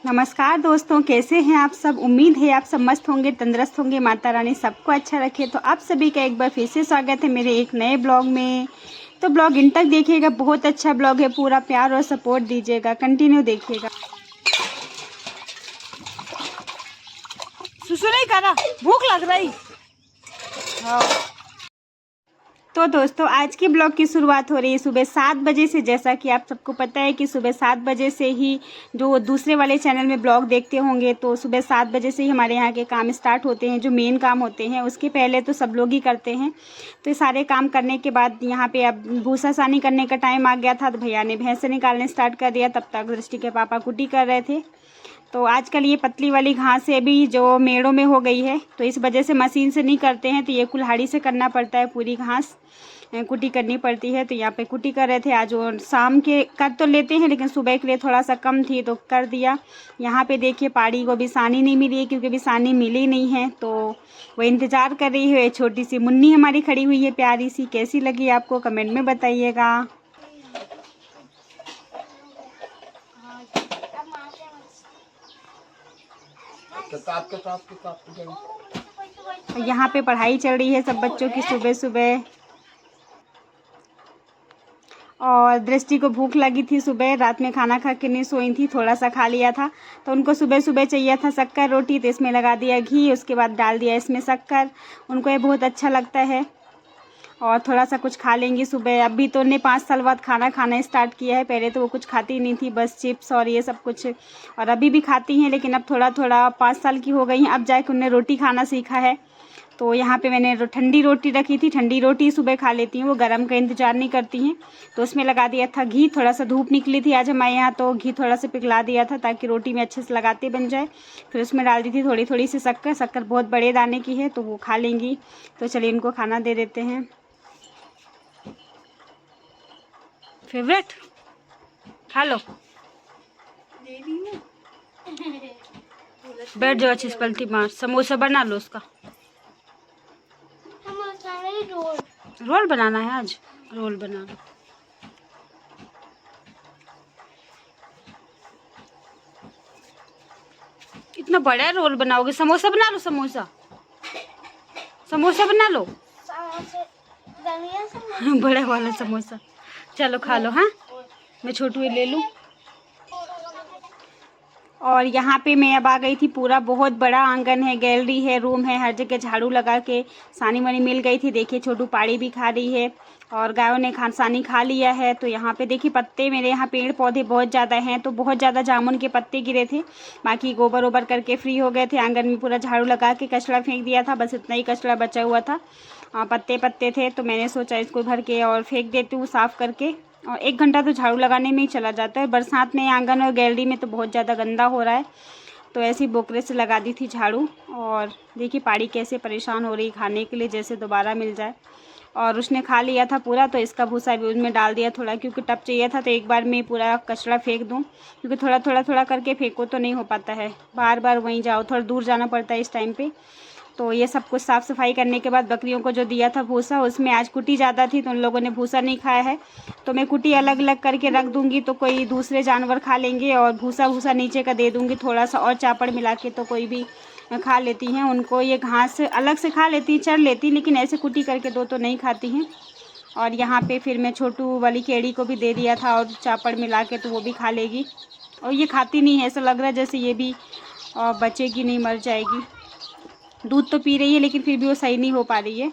नमस्कार दोस्तों, कैसे हैं आप सब। उम्मीद है आप सब मस्त होंगे, तंदुरुस्त होंगे। माता रानी सबको अच्छा रखे। तो आप सभी का एक बार फिर से स्वागत है मेरे एक नए ब्लॉग में। तो ब्लॉग इन तक देखिएगा, बहुत अच्छा ब्लॉग है, पूरा प्यार और सपोर्ट दीजिएगा, कंटिन्यू देखिएगा। सुसु नहीं करा, भूख लग रही। हाँ। तो दोस्तों आज के ब्लॉग की शुरुआत हो रही है सुबह 7 बजे से। जैसा कि आप सबको पता है कि सुबह 7 बजे से ही जो दूसरे वाले चैनल में ब्लॉग देखते होंगे, तो सुबह 7 बजे से ही हमारे यहाँ के काम स्टार्ट होते हैं। जो मेन काम होते हैं उसके पहले तो सब लोग ही करते हैं। तो ये सारे काम करने के बाद यहाँ पे अब भूसा सानी करने का टाइम आ गया था, तो भैया ने भैंस निकालने स्टार्ट कर दिया। तब तक दृष्टि के पापा कुटी कर रहे थे। तो आजकल ये पतली वाली घास है भी जो मेड़ों में हो गई है, तो इस वजह से मशीन से नहीं करते हैं, तो ये कुल्हाड़ी से करना पड़ता है। पूरी घास कुटी करनी पड़ती है। तो यहाँ पे कुटी कर रहे थे। आज वो शाम के कर तो लेते हैं, लेकिन सुबह के लिए थोड़ा सा कम थी तो कर दिया। यहाँ पे देखिए पाड़ी को भी सानी नहीं मिली है, क्योंकि अभी सानी मिली नहीं है, तो वो इंतज़ार कर रही है। छोटी सी मुन्नी हमारी खड़ी हुई है प्यारी सी। कैसी लगी आपको कमेंट में बताइएगा। यहाँ पे पढ़ाई चल रही है सब बच्चों की सुबह सुबह। और दृष्टि को भूख लगी थी सुबह, रात में खाना खा के नहीं सोई थी, थोड़ा सा खा लिया था। तो उनको सुबह सुबह चाहिए था शक्कर रोटी, तो इसमें लगा दिया घी, उसके बाद डाल दिया इसमें शक्कर। उनको ये बहुत अच्छा लगता है और थोड़ा सा कुछ खा लेंगी सुबह। अभी तो उन्हें 5 साल बाद खाना खाना स्टार्ट किया है, पहले तो वो कुछ खाती नहीं थी, बस चिप्स और ये सब कुछ। और अभी भी खाती हैं, लेकिन अब थोड़ा थोड़ा 5 साल की हो गई हैं, अब जाके उन्हें रोटी खाना सीखा है। तो यहाँ पे मैंने ठंडी रोटी रखी थी, ठंडी रोटी सुबह खा लेती हैं वो, गरम का इंतज़ार नहीं करती हैं। तो उसमें लगा दिया था घी। थोड़ा सा धूप निकली थी आज हमारे यहाँ, तो घी थोड़ा सा पिघला दिया था ताकि रोटी में अच्छे से लगाते बन जाए। फिर उसमें डाल दी थी थोड़ी थोड़ी सी शक्कर। शक्कर बहुत बड़े दाने की है, तो वो खा लेंगी। तो चलिए इनको खाना दे देते हैं। फेवरेट खा लो, बैठ जाओ अच्छी पलती मार। समोसा बना लो उसका। रोल बनाना है आज, रोल बना लो। इतना बड़ा रोल बनाओगे? समोसा बना लो, समोसा समोसा बना लो। बड़ा वाला समोसा। चलो खा लो। हाँ, मैं छोटू ही ले लूँ। और यहाँ पे मैं अब आ गई थी। पूरा बहुत बड़ा आंगन है, गैलरी है, रूम है, हर जगह झाड़ू लगा के सानी वानी मिल गई थी। देखिए छोटू पाड़ी भी खा रही है और गायों ने सानी खा लिया है। तो यहाँ पे देखिए पत्ते, मेरे यहाँ पेड़ पौधे बहुत ज़्यादा हैं, तो बहुत ज़्यादा जामुन के पत्ते गिरे थे। बाकी गोबर ओबर करके फ्री हो गए थे। आंगन में पूरा झाड़ू लगा के कचरा फेंक दिया था, बस इतना ही कचरा बचा हुआ था। पत्ते पत्ते थे, तो मैंने सोचा इसको भर के और फेंक देती हूँ साफ़ करके। और 1 घंटा तो झाड़ू लगाने में ही चला जाता है। बरसात में आंगन और गैलरी में तो बहुत ज़्यादा गंदा हो रहा है, तो ऐसे ही बोकरे से लगा दी थी झाड़ू। और देखिए पाड़ी कैसे परेशान हो रही खाने के लिए, जैसे दोबारा मिल जाए। और उसने खा लिया था पूरा, तो इसका भूसा भी उसमें डाल दिया थोड़ा, क्योंकि टब चाहिए था, तो एक बार में पूरा कचरा फेंक दूँ, क्योंकि थोड़ा करके फेंको तो नहीं हो पाता है, बार बार वहीं जाओ, थोड़ा दूर जाना पड़ता है इस टाइम पे। तो ये सब कुछ साफ़ सफाई करने के बाद बकरियों को जो दिया था भूसा, उसमें आज कुटी ज़्यादा थी, तो उन लोगों ने भूसा नहीं खाया है। तो मैं कुटी अलग अलग करके रख दूँगी, तो कोई दूसरे जानवर खा लेंगे। और भूसा नीचे का दे दूँगी थोड़ा सा, और चापड़ मिला के, तो कोई भी खा लेती हैं। उनको ये घास अलग से खा लेती, चर लेती, लेकिन ऐसे कुटी करके दो तो नहीं खाती हैं। और यहाँ पे फिर मैं छोटू वाली केड़ी को भी दे दिया था और चापड़ मिला के, तो वो भी खा लेगी। और ये खाती नहीं है, ऐसा लग रहा है जैसे ये भी बचेगी नहीं, मर जाएगी। दूध तो पी रही है, लेकिन फिर भी वो सही नहीं हो पा रही है,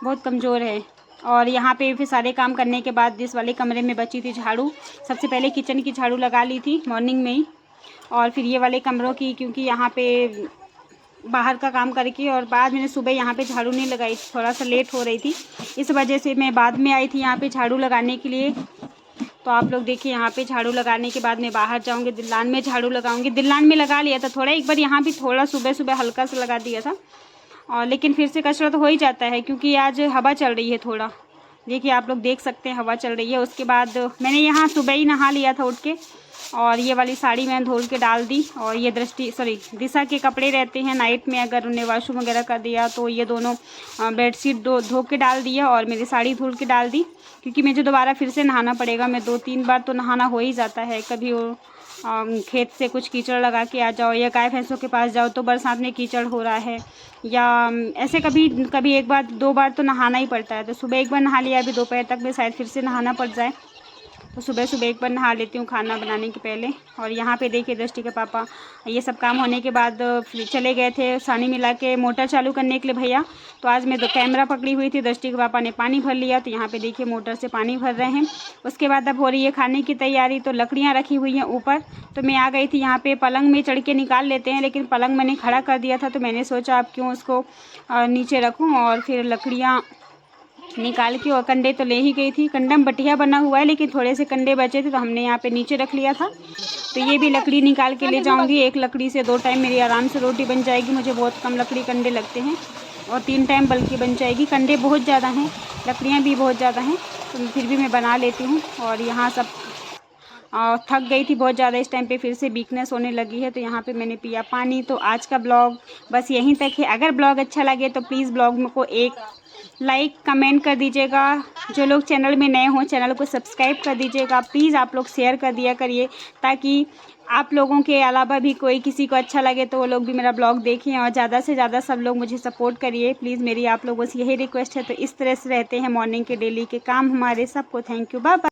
बहुत कमज़ोर है। और यहाँ पे फिर सारे काम करने के बाद जिस वाले कमरे में बची थी झाड़ू, सबसे पहले किचन की झाड़ू लगा ली थी मॉर्निंग में ही, और फिर ये वाले कमरों की, क्योंकि यहाँ पे बाहर का काम करके, और बाद मैंने सुबह यहाँ पे झाड़ू नहीं लगाई, थोड़ा सा लेट हो रही थी, इस वजह से मैं बाद में आई थी यहाँ पे झाड़ू लगाने के लिए। तो आप लोग देखिए यहाँ पे झाड़ू लगाने के बाद मैं बाहर जाऊँगी, दिल्लान में झाड़ू लगाऊंगी। दिल्लान में लगा लिया था थोड़ा, एक बार यहाँ भी थोड़ा सुबह सुबह हल्का सा लगा दिया था, और लेकिन फिर से कचरा तो हो ही जाता है, क्योंकि आज हवा चल रही है थोड़ा। देखिए आप लोग देख सकते हैं हवा चल रही है। उसके बाद मैंने यहाँ सुबह ही नहा लिया था उठ के, और ये वाली साड़ी मैंने धुल के डाल दी। और ये दिशा के कपड़े रहते हैं नाइट में, अगर उन्हें वॉशरूम वगैरह कर दिया तो ये दोनों बेडशीट धो के डाल दिया और मेरी साड़ी धुल के डाल दी, क्योंकि मुझे दोबारा फिर से नहाना पड़ेगा। मैं 2-3 बार तो नहाना हो ही जाता है। कभी वो खेत से कुछ कीचड़ लगा के आ जाओ या गाय भैंसों के पास जाओ तो बरसात में कीचड़ हो रहा है, या ऐसे कभी कभी 1 बार 2 बार तो नहाना ही पड़ता है। तो सुबह 1 बार नहा लिया, अभी दोपहर तक में शायद फिर से नहाना पड़ जाए, तो सुबह सुबह 1 बार नहा लेती हूँ खाना बनाने के पहले। और यहाँ पे देखिए दृष्टि के पापा ये सब काम होने के बाद फिर चले गए थे सानी मिला के मोटर चालू करने के लिए भैया। तो आज मैं तो कैमरा पकड़ी हुई थी, दृष्टि के पापा ने पानी भर लिया, तो यहाँ पे देखिए मोटर से पानी भर रहे हैं। उसके बाद अब हो रही है खाने की तैयारी। तो लकड़ियाँ रखी हुई हैं ऊपर, तो मैं आ गई थी यहाँ पे। पलंग में चढ़ के निकाल लेते हैं, लेकिन पलंग मैंने खड़ा कर दिया था, तो मैंने सोचा अब क्यों उसको नीचे रखूँ। और फिर लकड़ियाँ निकाल के, और कंडे तो ले ही गई थी। कंडम बटिया बना हुआ है, लेकिन थोड़े से कंडे बचे थे तो हमने यहाँ पे नीचे रख लिया था। तो ये भी लकड़ी निकाल के ले जाऊंगी। 1 लकड़ी से 2 टाइम मेरी आराम से रोटी बन जाएगी। मुझे बहुत कम लकड़ी कंडे लगते हैं, और 3 टाइम बल्कि बन जाएगी। कंडे बहुत ज़्यादा हैं, लकड़ियाँ भी बहुत ज़्यादा हैं, तो फिर भी मैं बना लेती हूँ। और यहाँ सब थक गई थी बहुत ज़्यादा, इस टाइम पे फिर से वीकनेस होने लगी है, तो यहाँ पे मैंने पिया पानी। तो आज का ब्लॉग बस यहीं तक है। अगर ब्लॉग अच्छा लगे तो प्लीज़ ब्लॉग में को एक लाइक कमेंट कर दीजिएगा। जो लोग चैनल में नए हों चैनल को सब्सक्राइब कर दीजिएगा। प्लीज़ आप लोग शेयर कर दिया करिए, ताकि आप लोगों के अलावा भी कोई किसी को अच्छा लगे तो वो लोग भी मेरा ब्लॉग देखें। और ज़्यादा से ज़्यादा सब लोग मुझे सपोर्ट करिए प्लीज़, मेरी आप लोगों से यही रिक्वेस्ट है। तो इस तरह से रहते हैं मॉर्निंग के डेली के काम हमारे। सबको थैंक यू, बाय बाय।